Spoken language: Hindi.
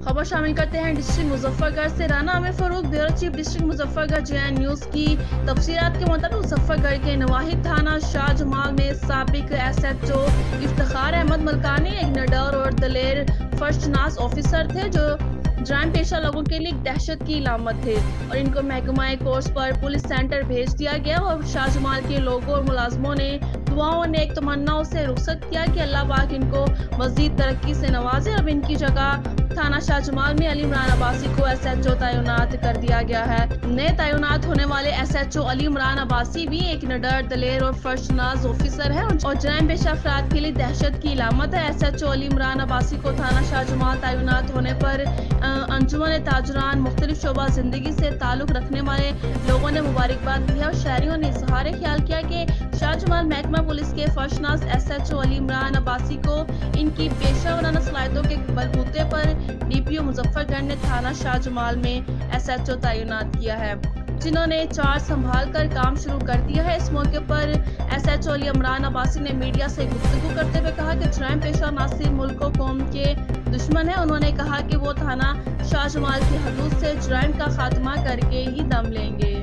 खबर शामिल करते हैं डिस्ट्रिक्ट मुजफ्फरगढ़ से। Rana Aamir Farooq, bureau chief district Muzaffargarh JN news की तफसीरात के मुताबिक मुजफ्फरगढ़ के नवाहिद थाना शाहजमाल में साबिक SHO इफ्तिखार अहमद मलकानी एक निडर और दलेर फर्शनास ऑफिसर थे जो जराइम पेशा लोगों के लिए दहशत की इलामत थे और इनको महकमा कोर्स पर पुलिस सेंटर भेज दिया गया और शाहजमाल के लोगों और मुलाजमों ने दुआओं ने एक तमन्नाओं से रुखसत किया कि अल्लाह पाक इनको मजीद तरक्की से नवाजे। अब इनकी जगह थाना शाहजमाल में अली इमरान अब्बासी को SHO तैनात कर दिया गया है। नए तैनात होने वाले SHO अली इमरान अब्बासी भी एक निडर, दलेर और फर्शनाज ऑफिसर है और जराइम पेशा अफराद के लिए दहशत की इलामत है। SHO अली इमरान अब्बासी को थाना शाहजमाल तैनात होने पर अंजुमन ताजरान, मुख्तलिफ शोबा जिंदगी से ताल्लुक रखने वाले लोगों ने मुबारकबाद दी है और शहरियों ने इजहार ख्याल किया कि शाहजमाल महकमा पुलिस के फर्शनास SHO अली इमरान अब्बासी को इनकी पेशा वराना सलाहियतों के बलबूते पर DPO मुजफ्फरगढ़ ने थाना शाहजमाल में SHO तैनात किया है, जिन्होंने चार्ज संभाल कर काम शुरू कर दिया है। इस मौके पर SHO अली इमरान अब्बासी ने मीडिया से गुफ्तगू करते हुए कहा कि जराइम पेशा ना सिर्फ मुल्क और कौम के दुश्मन है। उन्होंने कहा कि वो थाना शाहजमाल की हदूद से जराइम का खात्मा करके ही दम लेंगे।